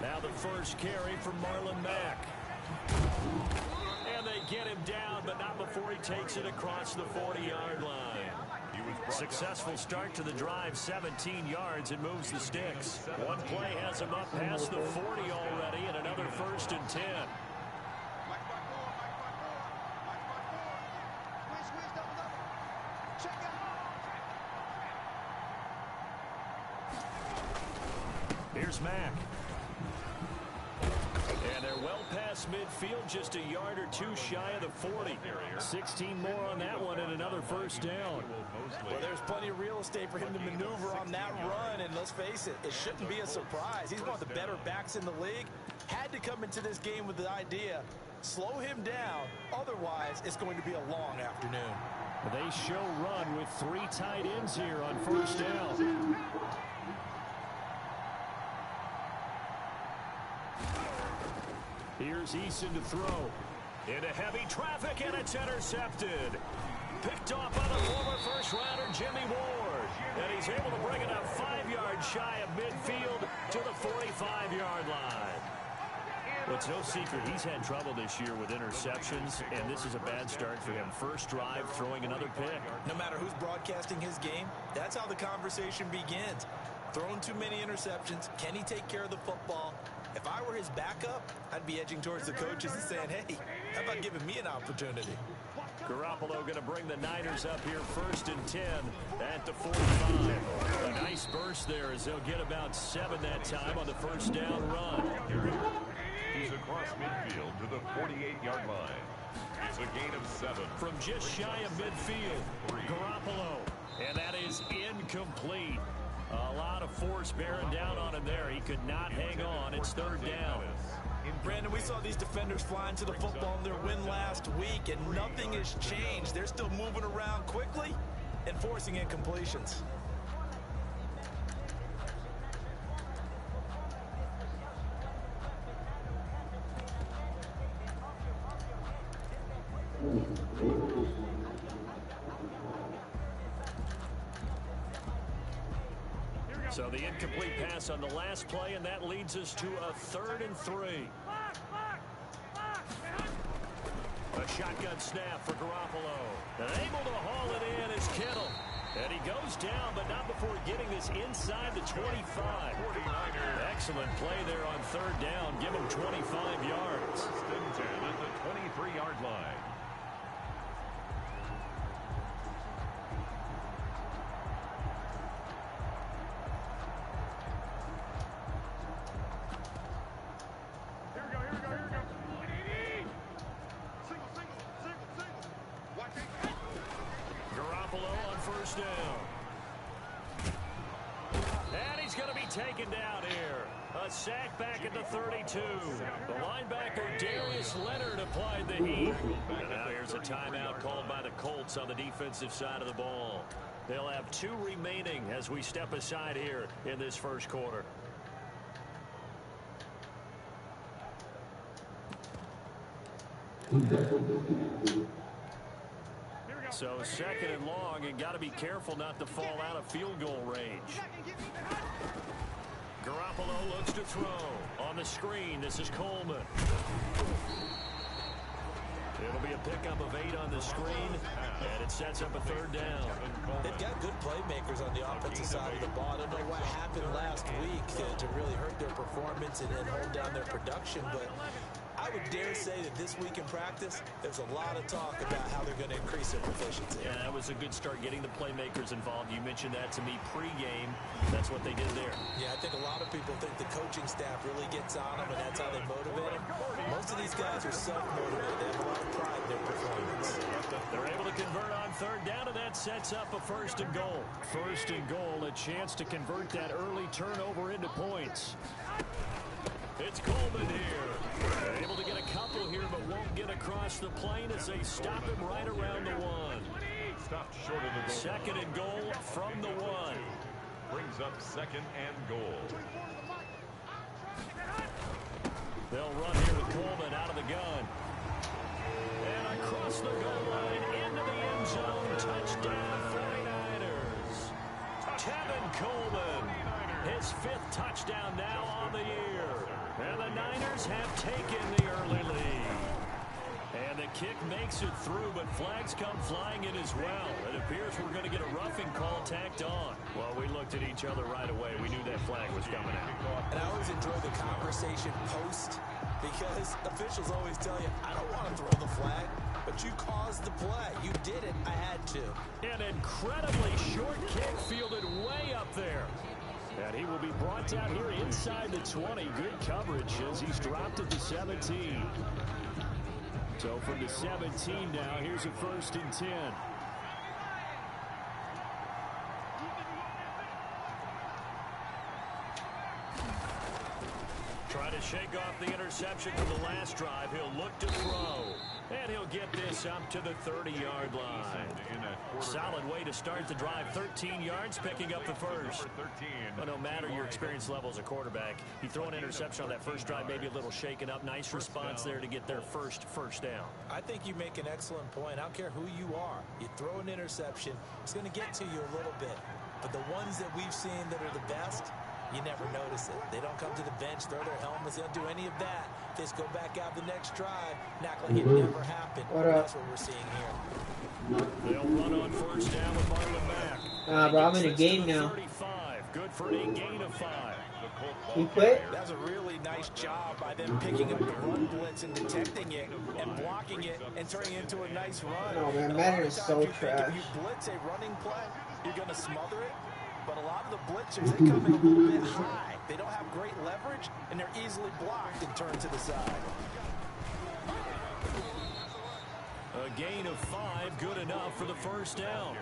Now the first carry from Marlon Mack. And they get him down, but not before he takes it across the 40-yard line. Successful start to the drive, 17 yards, and moves the sticks. One play has him up past the 40 already, and another 1st and 10. Here's Mack. And they're well past midfield, just a yard or two shy of the 40. 16 more on that one and another 1st down. Well, there's plenty of real estate for him to maneuver on that run, and let's face it, it shouldn't be a surprise. He's one of the better backs in the league. Had to come into this game with the idea, slow him down, otherwise it's going to be a long afternoon. They show run with 3 tight ends here on 1st down. Here's Eason to throw. Into heavy traffic, and it's intercepted. Picked off by the former first-rounder Jimmy Ward. And he's able to bring it up 5 yards shy of midfield to the 45-yard line. Well, it's no secret he's had trouble this year with interceptions, and this is a bad start for him. First drive, throwing another pick. No matter who's broadcasting his game, that's how the conversation begins. Throwing too many interceptions. Can he take care of the football? If I were his backup, I'd be edging towards the coaches and saying, hey, how about giving me an opportunity? Garoppolo going to bring the Niners up here 1st and 10 at the 45. A nice burst there as they'll get about 7 that time on the 1st down run. He's across midfield to the 48-yard line. It's a gain of 7. From just shy of midfield, Garoppolo. And that is incomplete. A lot of force bearing down on him there. He could not hang on. It's 3rd down. Brandon, we saw these defenders flying to the football in their win last week, and nothing has changed. They're still moving around quickly and forcing incompletions. So the incomplete pass on the last play, and that leads us to a 3rd and 3. A shotgun snap for Garoppolo. And able to haul it in is Kittle. And he goes down, but not before getting this inside the 25. Excellent play there on 3rd down. Give him 25 yards. 1st and 10 at the 23-yard line. Taken down here. A sack back at the 32. The linebacker Darius Leonard applied the heat. And now here's a timeout called by the Colts on the defensive side of the ball. They'll have 2 remaining as we step aside here in this 1st quarter. So 2nd and long, and got to be careful not to fall out of field goal range. Garoppolo looks to throw. On the screen, this is Coleman. It'll be a pickup of 8 on the screen, and it sets up a 3rd down. They've got good playmakers on the offensive side of the ball. I don't know what happened last week to really hurt their performance and hold down their production, but I would dare say that this week in practice, there's a lot of talk about how they're going to increase their proficiency. Yeah, that was a good start getting the playmakers involved. You mentioned that to me pregame. That's what they did there. Yeah, I think a lot of people think the coaching staff really gets on them, and that's how they motivate them. Most of these guys are self-motivated. They have a lot of pride in their performance. They're able to convert on 3rd down, and that sets up a 1st and goal. 1st and goal, a chance to convert that early turnover into points. It's Coleman here. They're able to get a couple here, but won't get across the plane as they stop him right around the 1. Stopped short of the goal. 2nd and goal from the 1. Brings up 2nd and goal. They'll run here with Coleman out of the gun. And across the goal line into the end zone. Touchdown 49ers. Tevin Coleman. His 5th touchdown now on the year. And the Niners have taken the early lead. And the kick makes it through, but flags come flying in as well. It appears we're going to get a roughing call tacked on. Well, we looked at each other right away. We knew that flag was coming out. And I always enjoy the conversation post, because officials always tell you, I don't want to throw the flag, but you caused the play. You did it. I had to. An incredibly short kick fielded way up there. And he will be brought down here inside the 20. Good coverage as he's dropped at the 17. So from the 17 now, here's a 1st and 10. Try to shake off the interception from the last drive. He'll look to throw. And he'll get this up to the 30-yard line. Solid way to start the drive. 13 yards, picking up the first. But no matter your experience level as a quarterback, you throw an interception on that first drive, maybe a little shaken up. Nice response there to get their first down. I think you make an excellent point. I don't care who you are. You throw an interception, it's going to get to you a little bit. But the ones that we've seen that are the best, you never notice it. They don't come to the bench, throw their helmets. They don't do any of that. They just go back out the next drive and act like it never happened. That's what we're seeing here. They'll run on 1st down with Marlon Mack. Bro, I'm in a game now. 35. Good for a gain of 5. He quit? That's a really nice job by them picking up the run blitz and detecting it and blocking it and turning it into a nice run. Oh, man, Madden is so trash. If you blitz a running play, you're going to smother it. But a lot of the blitzers, they come in a little bit high. They don't have great leverage, and they're easily blocked and turned to the side. A gain of 5, good enough for the 1st down.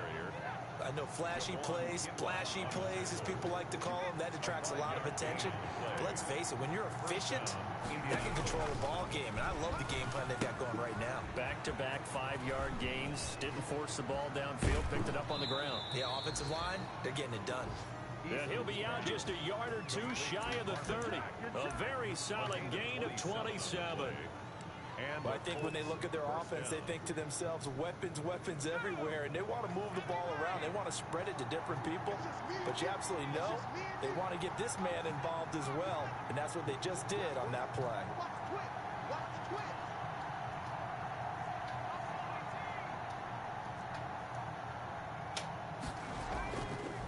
I know flashy plays, splashy plays, as people like to call them, that attracts a lot of attention. But let's face it, when you're efficient, that can control a ball game. And I love the game plan they've got going right now. Back-to-back 5-yard gains. Didn't force the ball downfield. Picked it up on the ground. Yeah, offensive line, they're getting it done. And he'll be out just a yard or two shy of the 30. A very solid gain of 27. But I think when they look at their offense, they think to themselves, weapons, weapons everywhere. And they want to move the ball around. They want to spread it to different people. But you absolutely know they want to get this man involved as well. And that's what they just did on that play.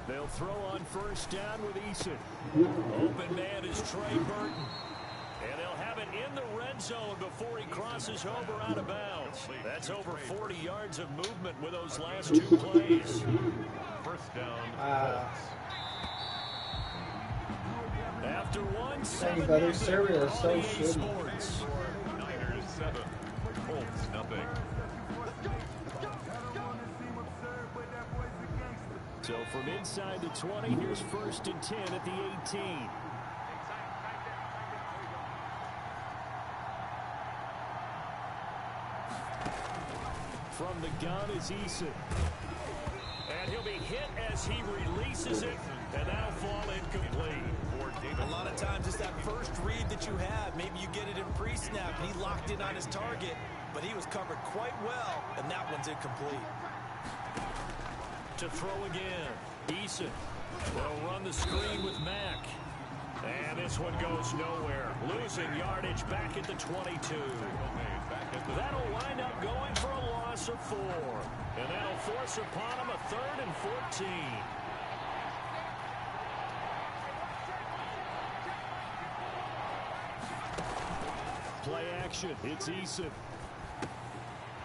They'll throw on 1st down with Eason. Open man is Trey Burton. And they'll have it in the red zone before he crosses over out of bounds. That's over 40 yards of movement with those last 2 plays. 1st down. After 1 Tell you, brother, cereal is so shitty. Niners 7, Colts nothing. So from inside the 20, here's 1st and 10 at the 18. From the gun is Eason. And he'll be hit as he releases it, and that'll fall incomplete. A lot of times it's that first read that you have. Maybe you get it in pre-snap, and he locked in on his target, but he was covered quite well, and that one's incomplete. To throw again, Eason will run the screen with Mack. And this one goes nowhere. Losing yardage back at the 22. That'll wind up going for a loss of 4. And that'll force upon him a 3rd and 14. Play action. It's Eason.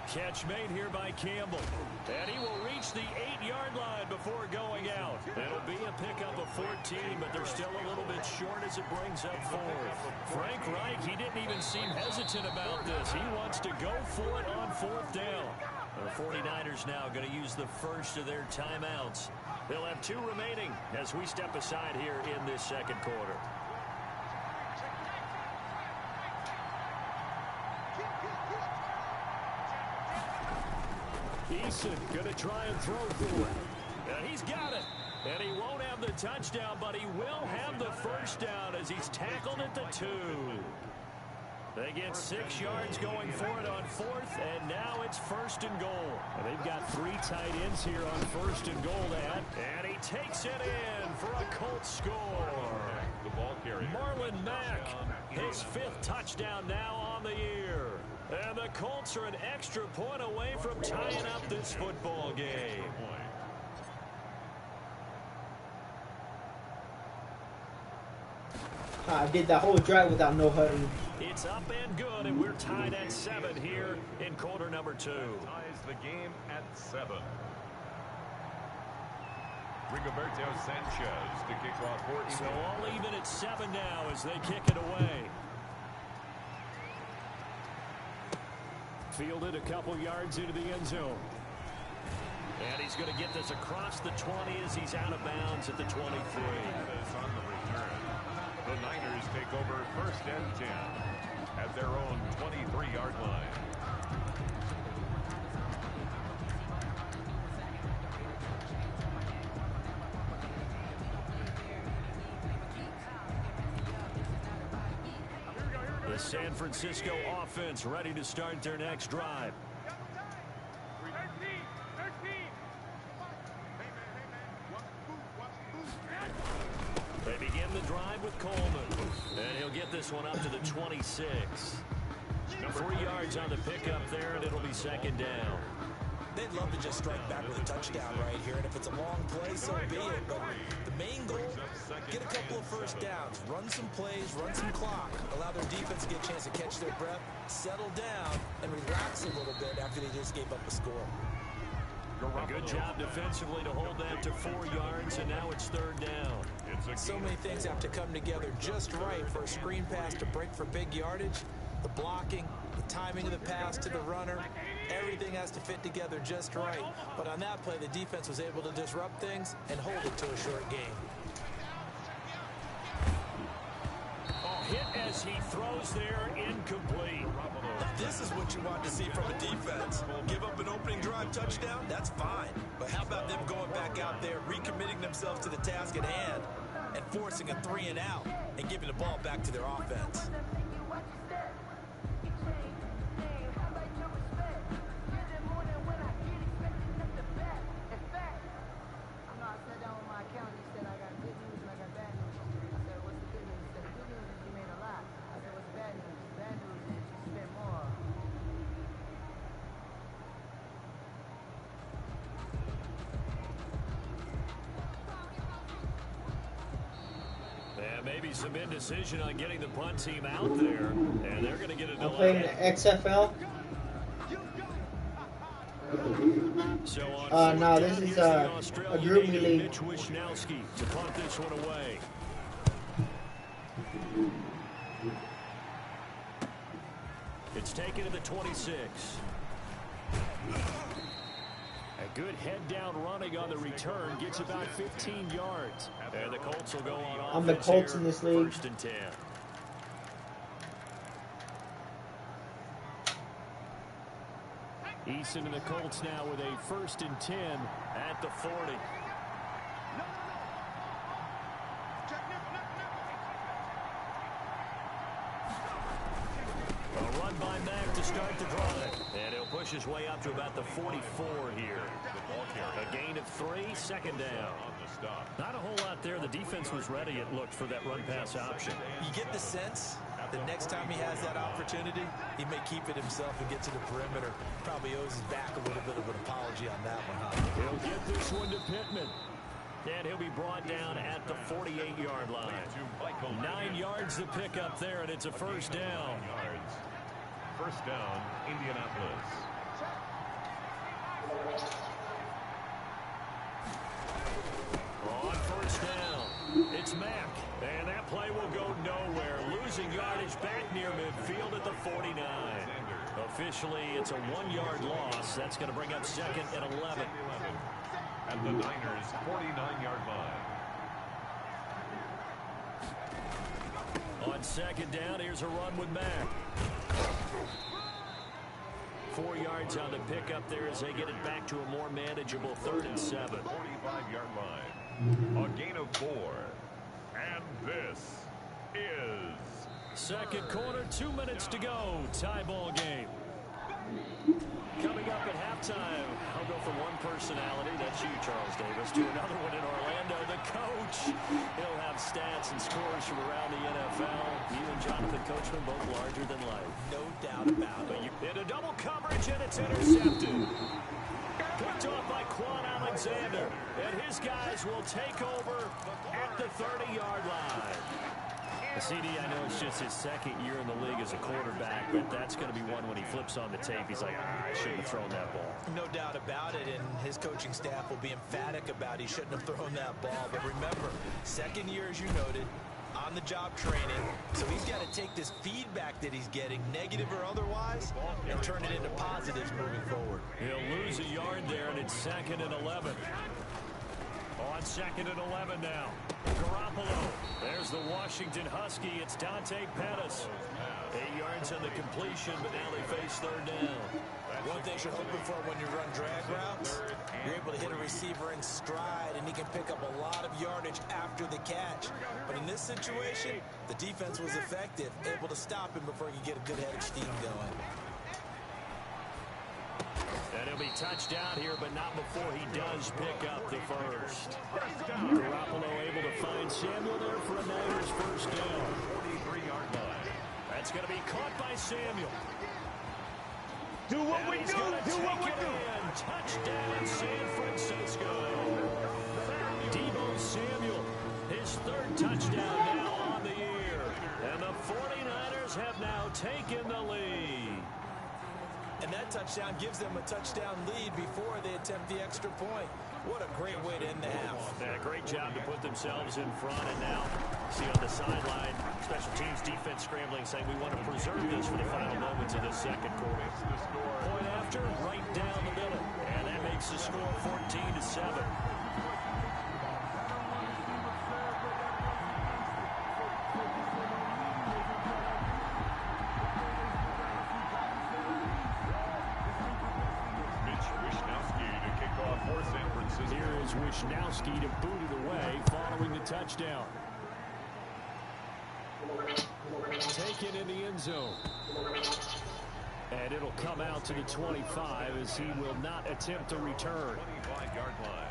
Catch made here by Campbell. And he will reach the 8-yard line before going out. It'll be a pickup of 14, but they're still a little bit short as it brings up 4th. Frank Reich, he didn't even seem hesitant about this. He wants to go for it on 4th down. The 49ers now going to use the first of their timeouts. They'll have 2 remaining as we step aside here in this 2nd quarter. Eason going to try and throw for it. And he's got it. And he won't have the touchdown, but he will have the 1st down as he's tackled at the 2. They get 6 yards going for it on 4th, and now it's 1st and goal. And they've got 3 tight ends here on 1st and goal, Dad. And he takes it in for a Colts score. The ball carrier. Marlon Mack, his 5th touchdown now on the year. And the Colts are an extra point away from tying up this football game. I did that whole drive without no hurry. It's up and good, and we're tied at 7 here in quarter number 2. Ties the game at 7. Rigoberto Sanchez to kick off for So all even at 7 now as they kick it away. Fielded a couple yards into the end zone. And he's going to get this across the 20 as he's out of bounds at the 23. On the return. The Niners take over 1st and 10 at their own 23-yard line. The San Francisco offense ready to start their next drive. They begin the drive with Coleman. And he'll get this one up to the 26. 3 yards on the pickup there, and it'll be 2nd down. They'd love to just strike back with a touchdown right here, and if it's a long play, so be it. But the main goal, get a couple of 1st downs, run some plays, run some clock, allow their defense to get a chance to catch their breath, settle down, and relax a little bit after they just gave up a score. A good job defensively to hold that to 4 yards, and now it's 3rd down. So many things have to come together just right for a screen pass to break for big yardage. The blocking, the timing of the pass to the runner, everything has to fit together just right. But on that play, the defense was able to disrupt things and hold it to a short game. Hit as he throws there, incomplete. This is what you want to see from a defense. Give up an opening drive touchdown, that's fine. But how about them going back out there, recommitting themselves to the task at hand, and forcing a 3 and out, and giving the ball back to their offense. Maybe some indecision on getting the punt team out there, and they're going to get a delay. I'm playing the XFL. So on no, this is a group league. Mitch Wisnowski to punt this one away. It's taken to the 26. A good head-down running on the return gets about 15 yards. And the Colts will go on offense. I'm the Colts in this league. 1st and 10. Eason and the Colts now with a 1st and 10 at the 40. A run by Mack to start the drive. And he'll push his way up to about the 44 here. A gain of 3, 2nd down. Not a whole lot there. The defense was ready, it looked, for that run-pass option. You get the sense that next time he has that opportunity, he may keep it himself and get to the perimeter. Probably owes his back a little bit of an apology on that one, huh? He'll get this one to Pittman. And he'll be brought down at the 48-yard line. 9 yards to pick up there, and it's a 1st down. 1st down, Indianapolis. On 1st down, it's Mack. And that play will go nowhere. Losing yardage back near midfield at the 49. Officially, it's a 1-yard loss. That's going to bring up 2nd and 11. At the Niners' 49-yard line. On 2nd down, here's a run with Mack. 4 yards on the pickup there as they get it back to a more manageable 3rd and 7. 45-yard line. A gain of 4. And this is Second quarter, 2 minutes to go. Tie ball game. Coming up at halftime, I'll go from one personality, that's you, Charles Davis, to another one in Orlando, the coach. He'll have stats and scores from around the NFL. You and Jonathan Coachman both larger than life. No doubt about it. Into double coverage, and it's intercepted. Picked off by Quan Alexander, and his guys will take over at the 30-yard line. CD, I know it's just his second year in the league as a quarterback, but that's going to be one when he flips on the tape. He's like, I shouldn't have thrown that ball. No doubt about it, and his coaching staff will be emphatic about he shouldn't have thrown that ball. But remember, second year, as you noted, on-the-job training, so he's got to take this feedback that he's getting, negative or otherwise, and turn it into positives moving forward. He'll lose a yard there, and it's 2nd and 11. On 2nd and 11 now. Garoppolo. There's the Washington Husky. It's Dante Pettis. 8 yards on the completion, but now they face 3rd down. One thing you're hoping for when you run drag routes, you're able to hit a receiver in stride, and he can pick up a lot of yardage after the catch. But in this situation, the defense was effective, able to stop him before he could get a good head of steam going. And he'll be touched down here, but not before he does pick up the first. Garoppolo able to find Samuel there for a Niners first down. 43-yard line. That's going to be caught by Samuel. Do what we do. Do what we do. Touchdown, San Francisco. Deebo Samuel, his 3rd touchdown now on the year. And the 49ers have now taken the lead. And that touchdown gives them a touchdown lead before they attempt the extra point. What a great way to end the half. Yeah, great job to put themselves in front. And now, see on the sideline, special teams defense scrambling, saying we want to preserve this for the final moments of this second quarter. Point after, right down the middle. And that makes the score 14-7. Here is Wishnowski to boot it away following the touchdown. Taken in the end zone. And it'll come out to the 25 as he will not attempt a return. 25-yard line.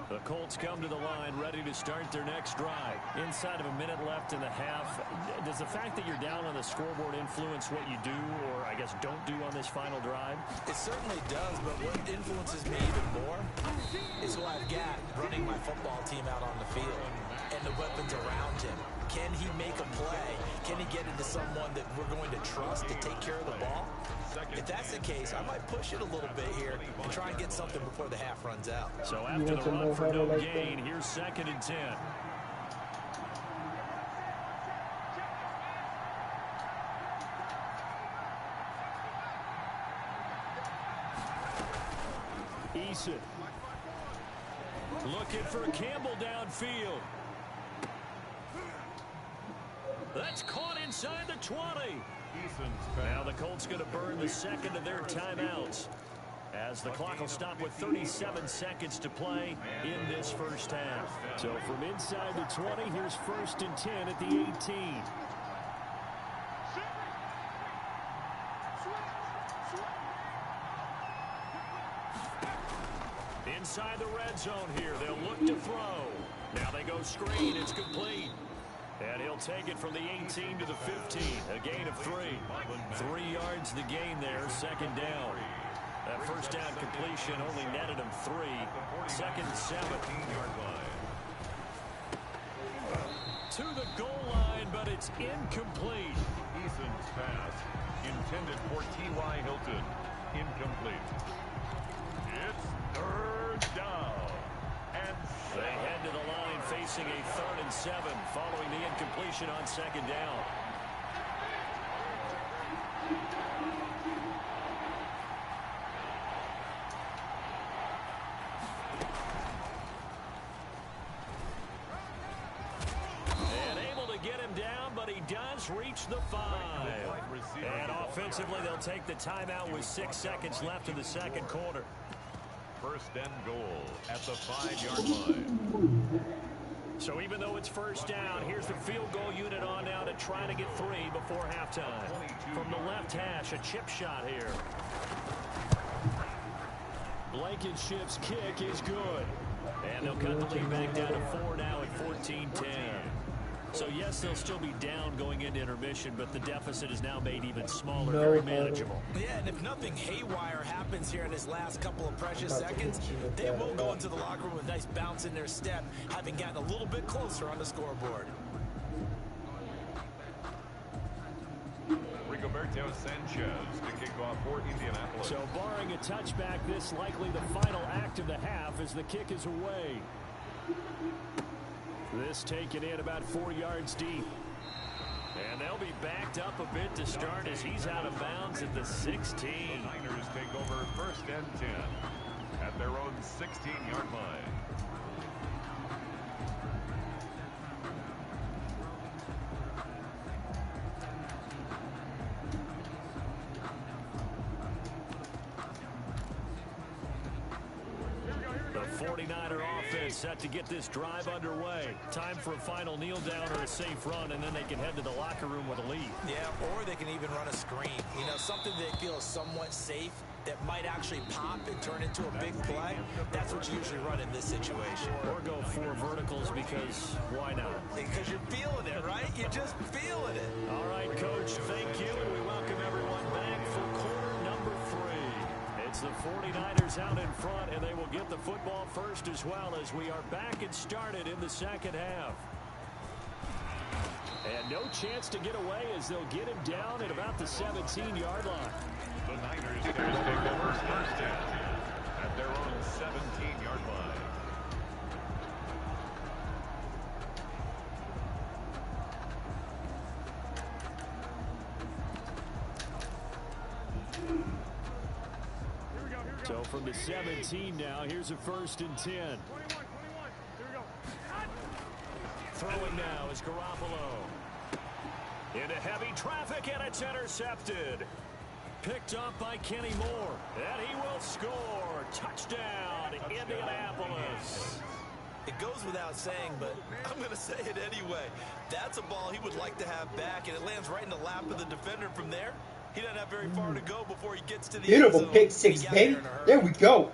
The Colts come to the line ready to start their next drive. Inside of a minute left in the half, does the fact that you're down on the scoreboard influence what you do or, I guess, don't do on this final drive? It certainly does, but what influences me even more is who I've got running my football team out on the field and the weapons around him. Can he make a play? Can he get into someone that we're going to trust to take care of the ball? If that's the case, I might push it a little bit here and try and get something before the half runs out. So after the run for no gain, here's 2nd and 10. Eason looking for Campbell downfield. That's caught inside the 20. Now the Colts going to burn the second of their timeouts as the clock will stop with 37 seconds to play in this first half. So from inside the 20, here's 1st and 10 at the 18. Inside the red zone here, they'll look to throw. Now they go screen, it's complete. And he'll take it from the 18 to the 15, a gain of 3. 3 yards the gain there, 2nd down. That first down completion only netted him 3. 2nd and 7. To the goal line, but it's incomplete. Eason's pass intended for T.Y. Hilton. Incomplete. It's 3rd down. And they head to the line facing a 3rd and 7 following the incompletion on 2nd down. And able to get him down, but he does reach the 5. And offensively, they'll take the timeout with 6 seconds left in the second quarter. First and goal at the 5-yard line. So even though it's first down, here's the field goal unit on now to try to get 3 before halftime. From the left hash, a chip shot here. Blankenship's kick is good. And they'll cut the lead back down to 4 now at 14-10. So, yes, they'll still be down going into intermission, but the deficit is now made even smaller, very manageable. Yeah, and if nothing haywire happens here in this last couple of precious seconds, they will go into the locker room with a nice bounce in their step, having gotten a little bit closer on the scoreboard. Rigoberto Sanchez to kick off for Indianapolis. So, barring a touchback, this likely the final act of the half as the kick is away. This taken in about 4 yards deep. And they'll be backed up a bit to start as he's out of bounds at the 16. The Niners take over first and 10 at their own 16-yard line. The 49er offense set to get this drive underway. Time for a final kneel down or a safe run, and then they can head to the locker room with a lead. Yeah, or they can even run a screen. You know, something they feel is somewhat safe that might actually pop and turn into a big play. That's what you usually run in this situation. Or go 4 verticals because why not? Because you're feeling it, right? You're just feeling it. All right, Coach, thank you, and we welcome everyone back for quarter number 3. It's the 49ers out in front, and they will get the football first as well as we are back and started in the second half. And no chance to get away as they'll get him down at about the 17-yard line. The Niners take over first down at their own 17-yard line. So from the 17 now, here's a 1st and 10. Throwing now is Garoppolo. Into heavy traffic, and it's intercepted. Picked up by Kenny Moore. And he will score. Touchdown, Indianapolis. It goes without saying, but I'm going to say it anyway. That's a ball he would like to have back, and it lands right in the lap of the defender from there. He doesn't have very far to go before he gets to the end Beautiful zone. pick 6, baby. There we go.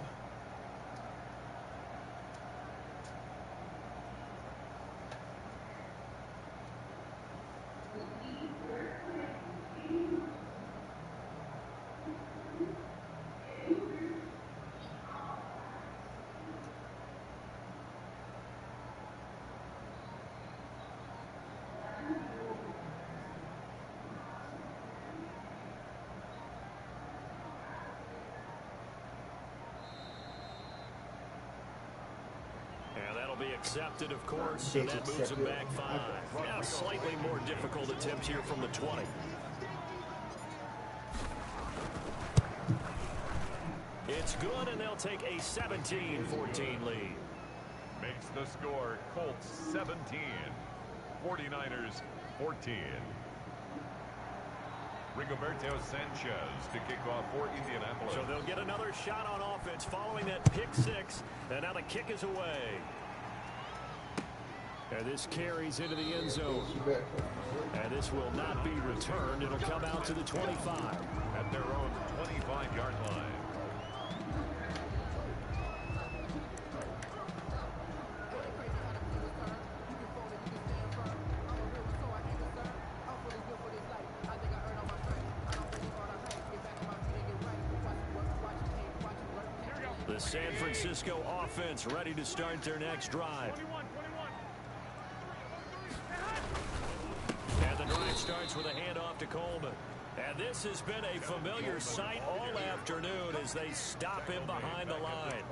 Be accepted, of course, and that moves him back 5. Now, slightly more difficult attempt here from the 20. It's good, and they'll take a 17-14 lead. Makes the score Colts 17, 49ers 14. Rigoberto Sanchez to kick off for Indianapolis. So they'll get another shot on offense following that pick 6, and now the kick is away. And this carries into the end zone. And this will not be returned. It'll come out to the 25. At their own 25-yard line. The San Francisco offense ready to start their next drive. And the drive starts with a handoff to Coleman. And this has been a familiar sight all afternoon as they stop him behind the line.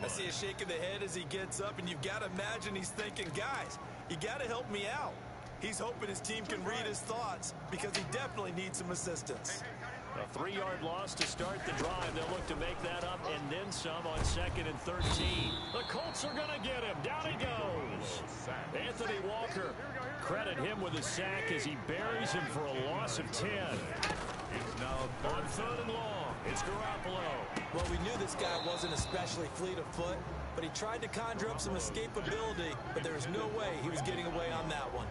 I see a shake of the head as he gets up, and you've got to imagine he's thinking, guys, you got to help me out. He's hoping his team can read his thoughts because he definitely needs some assistance. A 3-yard loss to start the drive. They'll look to make that up and then some on 2nd and 13. The Colts are going to get him. Down he goes. Anthony Walker. Credit him with a sack as he buries him for a loss of 10. It's now On 3rd and long, it's Garoppolo. Well, we knew this guy wasn't especially fleet of foot, but he tried to conjure up some escapability, but there was no way he was getting away on that one.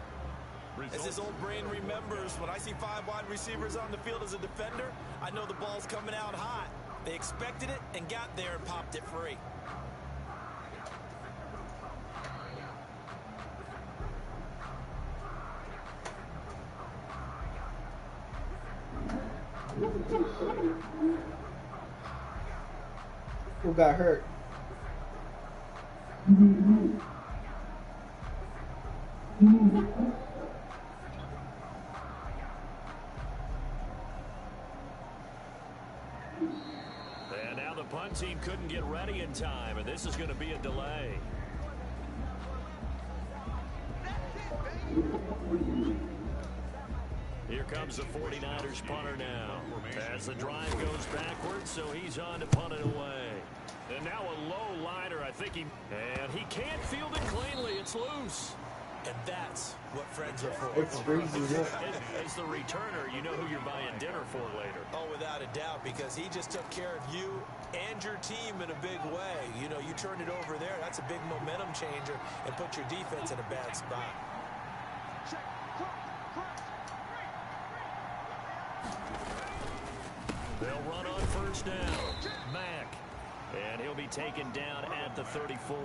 As his old brain remembers, when I see 5 wide receivers on the field as a defender, I know the ball's coming out hot. They expected it and got there and popped it free. Who got hurt? And now the punt team couldn't get ready in time, and this is going to be a delay. Here comes the 49ers punter now. As the drive goes backwards, so he's on to punt it away. And now a low liner, I think and he can't field it cleanly. It's loose. And that's what friends are for. It's freezing up. As the returner, you know who you're buying dinner for later. Oh, without a doubt, because he just took care of you and your team in a big way. You know, you turned it over there. That's a big momentum changer and put your defense in a bad spot. They'll run on 1st down. Mack. And he'll be taken down at the 34.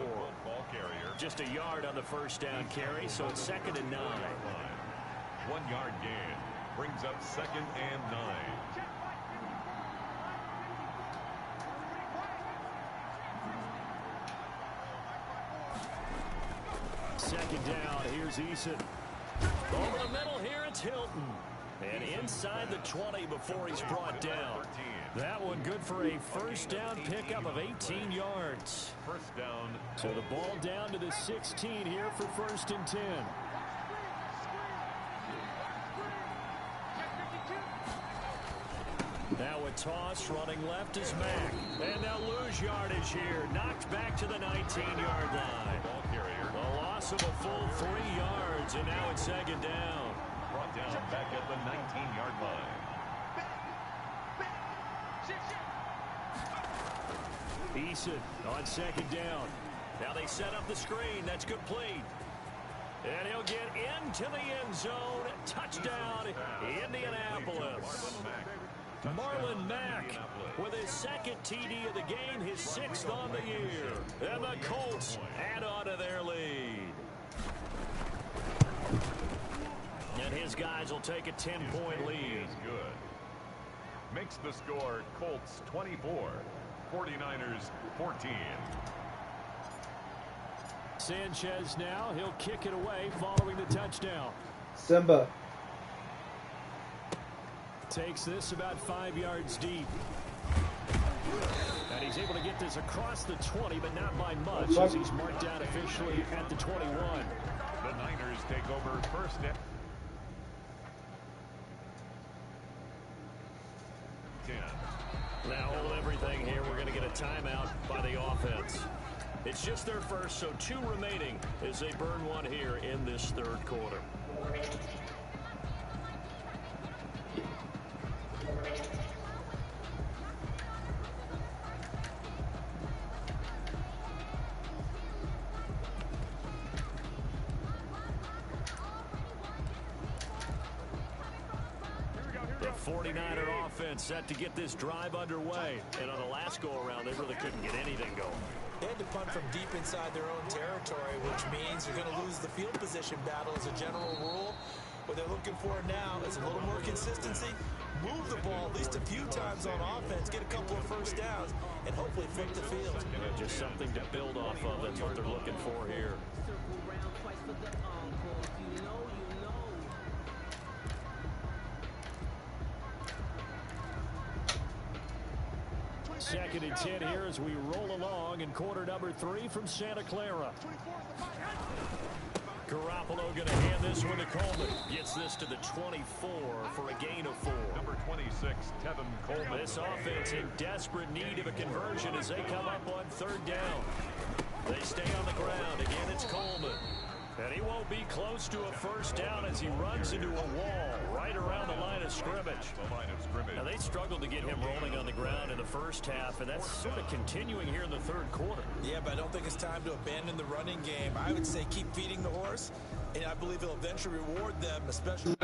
ball carrier. Just a yard on the 1st down carry, so it's 2nd and 9. 1 yard gain brings up 2nd and 9. Second down, here's Eason. Over the middle here, it's Hilton. And inside the 20 before he's brought down. That one good for a 1st down pickup of 18 yards. 1st down. So the ball down to the 16 here for 1st and 10. Now a toss running left is Mack. And they'll lose yardage here. Knocked back to the 19-yard line. Ball carrier. A loss of a full 3 yards, and now it's 2nd down. Brought down back at the 19-yard line. Eason on 2nd down. Now they set up the screen. That's complete. And he'll get into the end zone. Touchdown, Indianapolis. Marlon Mack with his 2nd TD of the game, his 6th on the year. And the Colts add on to their lead. And his guys will take a 10-point lead. Good. Makes the score Colts 24, 49ers 14. Sanchez now, he'll kick it away following the touchdown. Simba. Takes this about 5 yards deep. And he's able to get this across the 20, but not by much, as he's marked down officially at the 21. The Niners take over 1st and 10. Now hold everything here. We're going to get a timeout by the offense. It's just their first, so 2 remaining as they burn 1 here in this 3rd quarter. The 49er offense set to get this drive underway. And on the last go-around, they really couldn't get anything going. They had to punt from deep inside their own territory, which means you're going to lose the field position battle as a general rule. What they're looking for now is a little more consistency. Move the ball at least a few times on offense, get a couple of 1st downs, and hopefully flip the field. Just something to build off of. That's what they're looking for here. 2nd and 10 here as we roll along in quarter number 3 from Santa Clara. Garoppolo going to hand this one to Coleman. Gets this to the 24 for a gain of 4. Number 26, Tevin Coleman. This offense in desperate need of a conversion as they come up on 3rd down. They stay on the ground. Again, it's Coleman. And he won't be close to a first down as he runs into a wall right around the line of scrimmage. Now, they struggled to get him rolling on the ground in the first half, and that's sort of continuing here in the third quarter. Yeah, but I don't think it's time to abandon the running game. I would say keep feeding the horse, and I believe he'll eventually reward them, especially...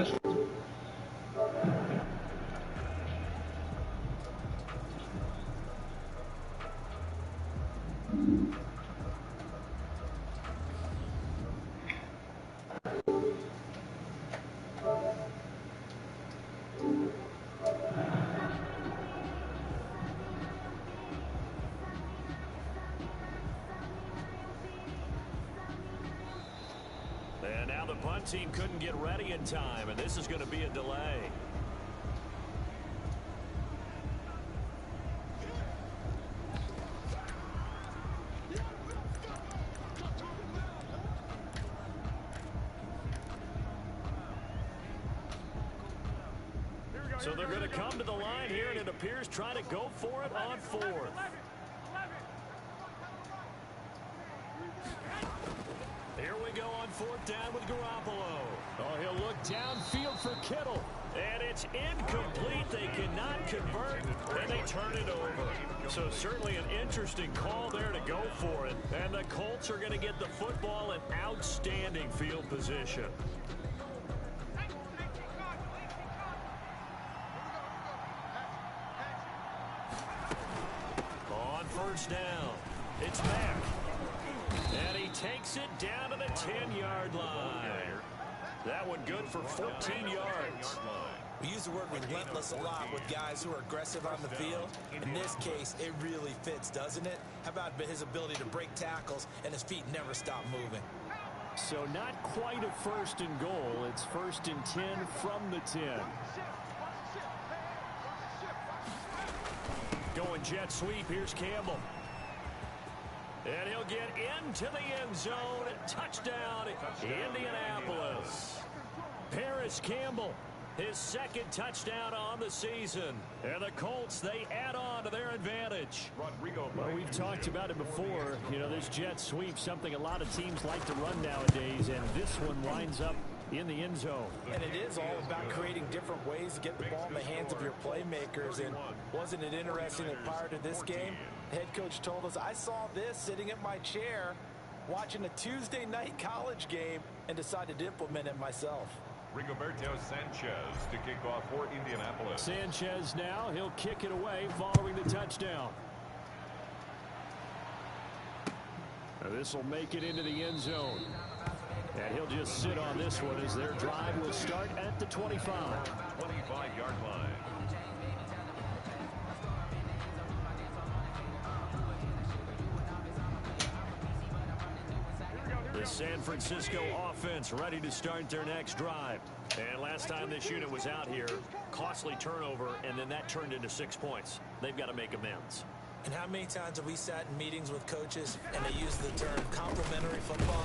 And now the punt team couldn't get ready in time, and this is going to be a delay. So they're going to come to the line here, and it appears trying to go for it on fourth. Here we go on fourth down with Garoppolo. Oh, he'll look downfield for Kittle. And it's incomplete. They cannot convert, and they turn it over. So certainly an interesting call there to go for it. And the Colts are going to get the football in outstanding field position. On first down, it's Mack. And he takes it down to the 10-yard line. That one good for 14 yards. We use the word relentless a lot with guys who are aggressive on the field. In this case, it really fits, doesn't it? How about his ability to break tackles and his feet never stop moving? So not quite a first and goal. It's first and 10 from the 10. Going jet sweep. Here's Campbell. And he'll get into the end zone. Touchdown, Indianapolis. Paris Campbell, his second touchdown on the season. And the Colts, they add on to their advantage. Well, we've talked about it before. You know, this jet sweep, something a lot of teams like to run nowadays. And this one winds up in the end zone. And it is all about creating different ways to get the ball in the hands of your playmakers. And wasn't it interesting that prior to this game, the head coach told us, I saw this sitting at my chair watching a Tuesday night college game and decided to implement it myself. Rigoberto Sanchez to kick off for Indianapolis. Sanchez now, he'll kick it away following the touchdown. Now this will make it into the end zone. And he'll just sit on this one as their drive will start at the 25. 25-yard line. The San Francisco offense ready to start their next drive. And last time this unit was out here, costly turnover, and then that turned into 6 points. They've got to make amends. And how many times have we sat in meetings with coaches and they use the term complementary football?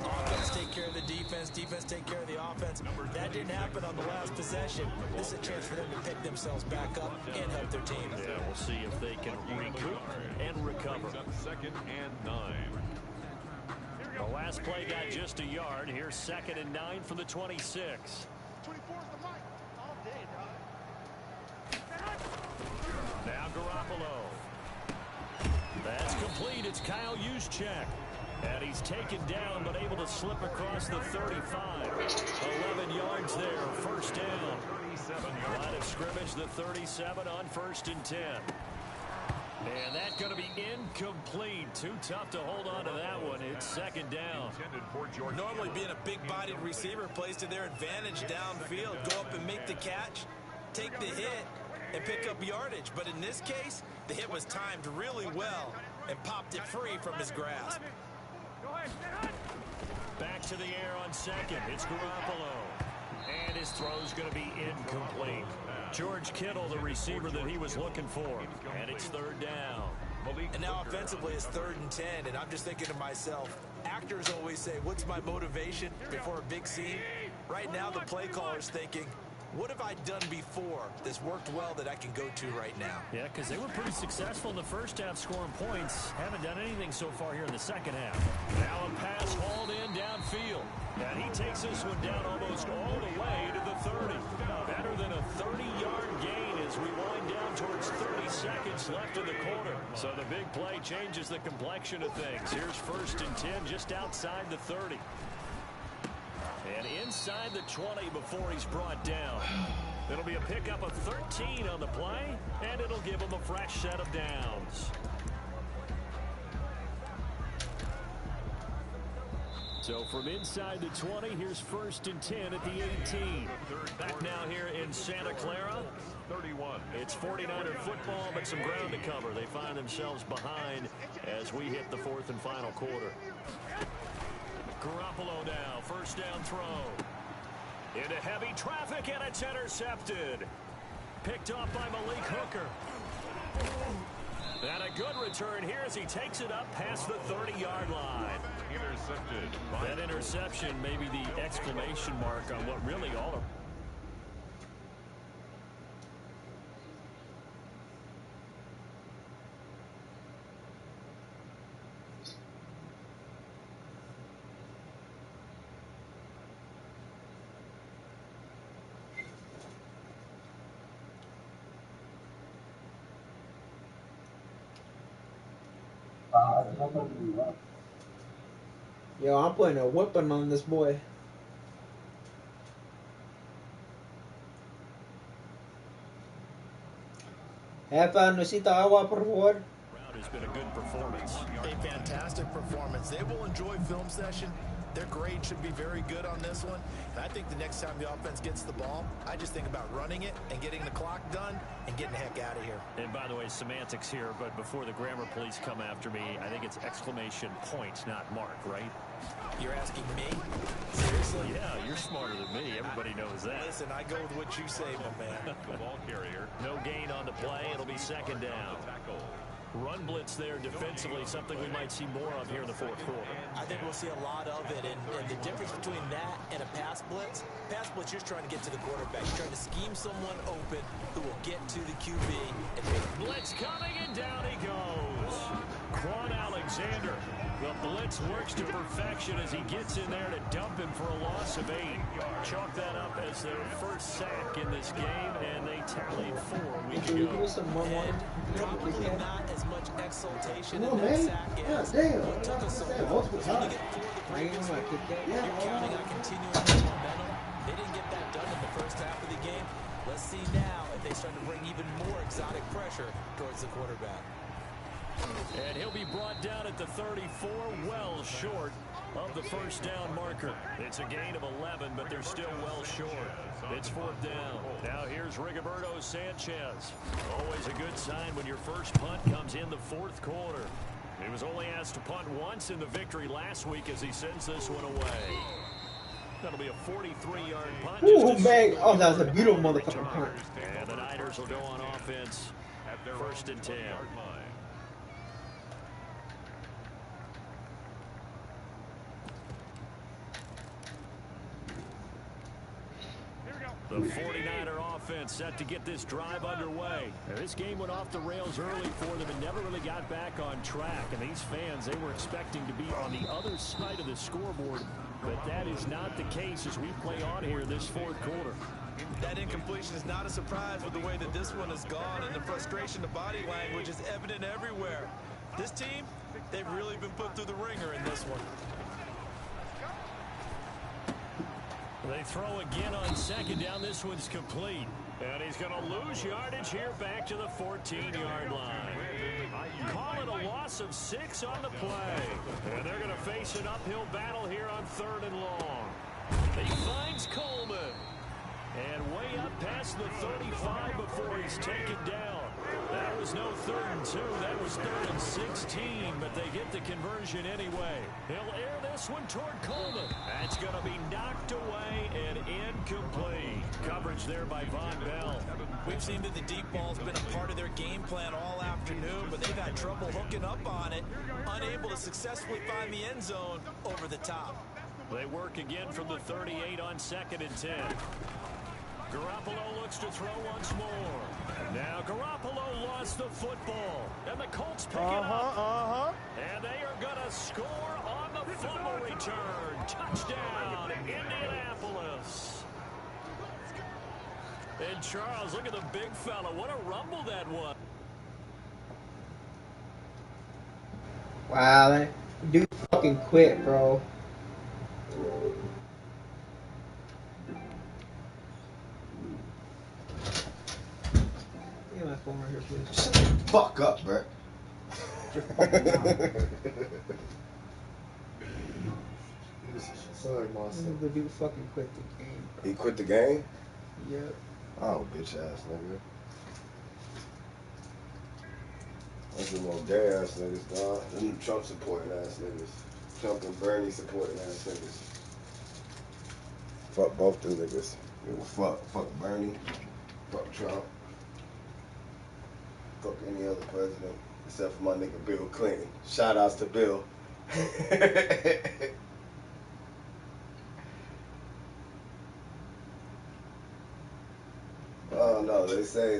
Offense take care of the defense, defense take care of the offense. That didn't happen on the last possession. This is a chance for them to pick themselves back up and help their team. Yeah, we'll see if they can recoup and recover. Second and 9. The last play got just a yard. Here's second and 9 from the 26. Now Garoppolo. That's complete. It's Kyle Juszczyk. And he's taken down but able to slip across the 35. 11 yards there. First down. Line of scrimmage, the 37 on first and 10. And that's going to be incomplete. Too tough to hold on to that one. It's second down. Normally being a big-bodied receiver plays to their advantage downfield. Go up and make the catch, take the hit, and pick up yardage. But in this case, the hit was timed really well and popped it free from his grasp. Back to the air on second. It's Garoppolo. And his throw's going to be incomplete. George Kittle, the receiver that he was looking for. And it's third down. And now offensively it's third and 10. And I'm just thinking to myself, actors always say, what's my motivation before a big scene? Right now the play caller's thinking, what have I done before that's worked well that I can go to right now? Yeah, because they were pretty successful in the first half scoring points. Haven't done anything so far here in the second half. Now a pass hauled in downfield. And he takes this one down almost all the way to the 30. Better than a 30-yard gain as we wind down towards 30 seconds left in the quarter. So the big play changes the complexion of things. Here's 1st and 10 just outside the 30. And inside the 20 before he's brought down. It'll be a pickup of 13 on the play, and it'll give him a fresh set of downs. So from inside the 20, here's 1st and 10 at the 18. Back now here in Santa Clara. 31. It's 49er football, but some ground to cover. They find themselves behind as we hit the 4th and final quarter. Garoppolo now, 1st down throw. Into heavy traffic, and it's intercepted. Picked off by Malik Hooker. And a good return here as he takes it up past the 30-yard line. Intercepted. That interception may be the exclamation mark on what really all of... Yo, I'm putting a whipping on this boy. Jefa, necesita agua, por favor. Has been a good performance. A fantastic performance. They will enjoy film session. Their grade should be very good on this one. And I think the next time the offense gets the ball, I just think about running it and getting the clock done and getting the heck out of here. And by the way, semantics here, but before the grammar police come after me, I think it's exclamation point, not mark, right? You're asking me? Seriously? Yeah, you're smarter than me. Everybody knows that. Listen, I go with what you say, my man. The ball carrier. No gain on the play. It'll be 2nd down. Run blitz there defensively, something we might see more of here in the 4th quarter. I think we'll see a lot of it, and the difference between that and a pass blitz, you're trying to get to the quarterback. You're trying to scheme someone open who will get to the QB. And blitz coming, and down he goes. Quan Alexander. The blitz works to perfection as he gets in there to dump him for a loss of 8. Chalk that up as their first sack in this game, and they tallied 4 a week Can you ago. give us some more money? probably not as much exaltation Come in on, that man. sack Yeah, as damn. what took us so long. Multiple Trying to times. get 4 the I ain't previous gonna week. kick that. You're counting on continuing this momentum. They didn't get that done in the first half of the game. Let's see now if they start to bring even more exotic pressure towards the quarterback. And he'll be brought down at the 34, well short of the 1st down marker. It's a gain of 11, but they're still well short. It's 4th down. Now here's Rigoberto Sanchez. Always a good sign when your first punt comes in the 4th quarter. He was only asked to punt once in the victory last week as he sends this one away. That'll be a 43-yard punt. Ooh, man. Oh, that was a beautiful motherfucking punt. And the Niners will go on offense. At their 1st and 10. yard line. The 49er offense set to get this drive underway. Now, this game went off the rails early for them and never really got back on track. And these fans, they were expecting to be on the other side of the scoreboard. But that is not the case as we play on here this 4th quarter. That incompletion is not a surprise with the way that this one has gone, and the frustration, the body language is evident everywhere. This team, they've really been put through the ringer in this one. They throw again on 2nd down. This one's complete. And he's going to lose yardage here back to the 14-yard line. Call it a loss of 6 on the play. And they're going to face an uphill battle here on 3rd and long. He finds Coleman. And way up past the 35 before he's taken down. That was no 3rd and 2. That was 3rd and 16. But they get the conversion anyway. He'll air this one toward Coleman. That's going to be knocked away and incomplete. Coverage there by Von Bell. We've seen that the deep ball's been a part of their game plan all afternoon, but they've had trouble hooking up on it, unable to successfully find the end zone over the top. They work again from the 38 on 2nd and 10. Garoppolo looks to throw once more. Now Garoppolo lost the football. And the Colts pick it up. And they are going to score on the fumble return. Touchdown, Indianapolis. And Charles, look at the big fella. What a rumble that was. Wow, that dude fucking quit, bro. Get my phone right here, please. Shut the fuck up, bro. Your fucking mouth. Sorry, Marcel. The dude fucking quit the game, bro. He quit the game? Yep. Oh, bitch ass nigga. That's the more gay ass niggas, dog. Them Trump supporting ass niggas. Trump and Bernie supporting ass niggas. Fuck both them niggas. Give a fuck. Fuck Bernie. Fuck Trump. Fuck any other president. Except for my nigga Bill Clinton. Shout outs to Bill. Oh no, they say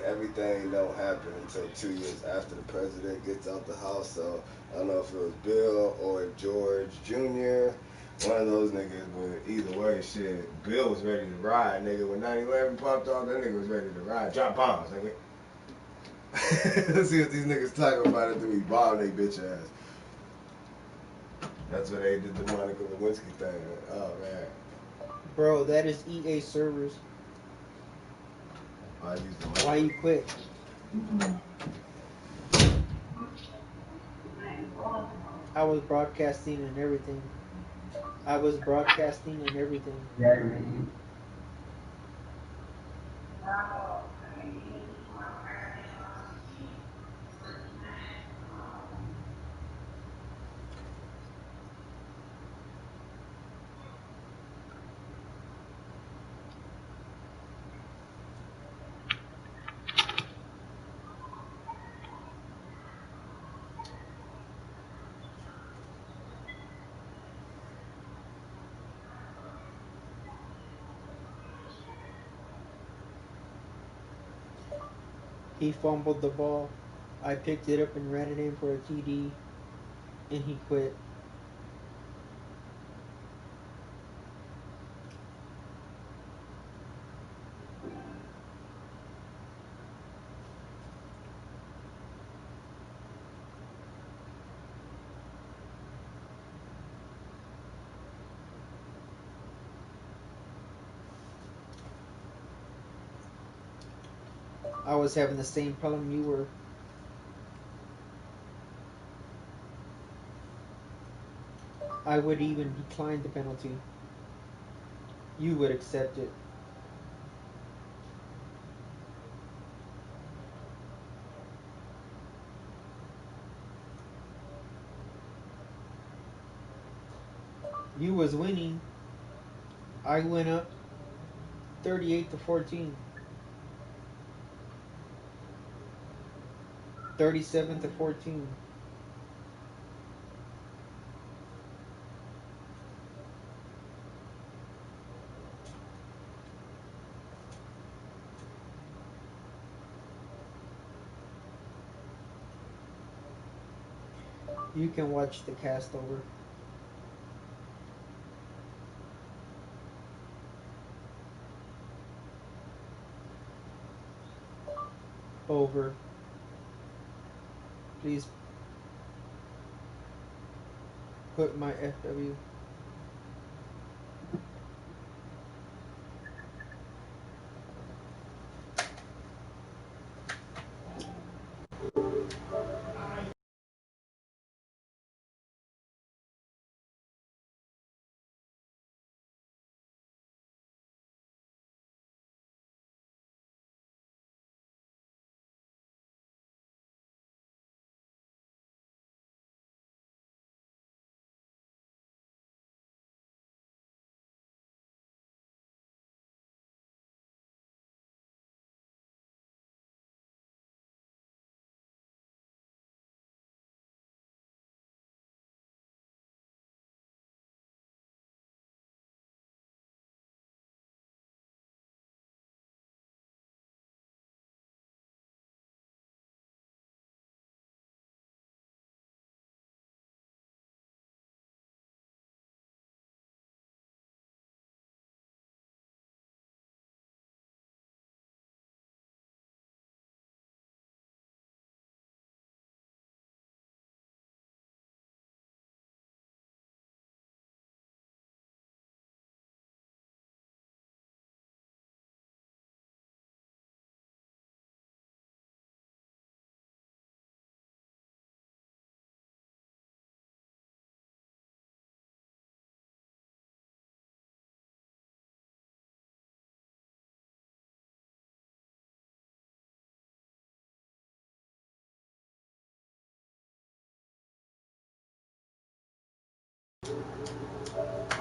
everything don't happen until 2 years after the president gets out the house. So I don't know if it was Bill or George Jr. One of those niggas, but either way, shit, Bill was ready to ride, nigga. When 9/11 popped off, that nigga was ready to ride. Drop bombs, nigga. Let's see what these niggas talking about after we bomb they bitch ass. That's what they did the Monica Lewinsky thing. Oh man. Bro, that is EA servers. I used the Why you quit? I was broadcasting and everything. He fumbled the ball. I picked it up and ran it in for a TD, and he quit. I was having the same problem you were. I would even decline the penalty. You would accept it. You was winning. I went up 38-14. 37-14. You can watch the cast over. Over. Please put my FW.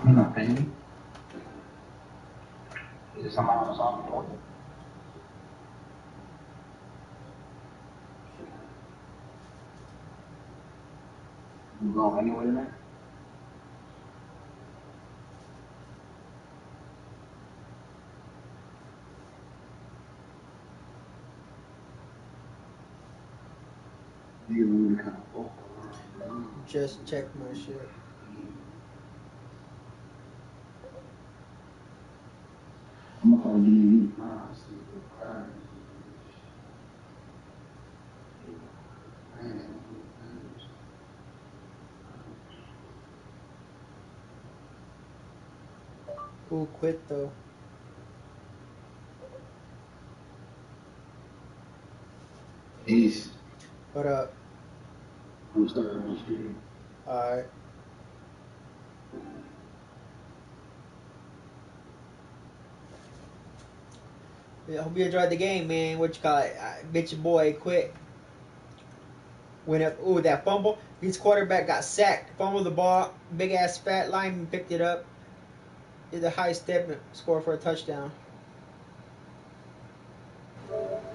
You're not paying me. Is it somebody else off the point? You going anywhere tonight? You really kind of full. Just check my shit. I'm gonna call DV. Who quit though? Peace. What up? I'm starting on the street. Alright. Yeah, hope you enjoyed the game, man. What you call it? Bitch, boy, quit. Went up. Ooh, that fumble. His quarterback got sacked. Fumbled the ball. Big ass fat lineman picked it up. Did the high step and scored for a touchdown.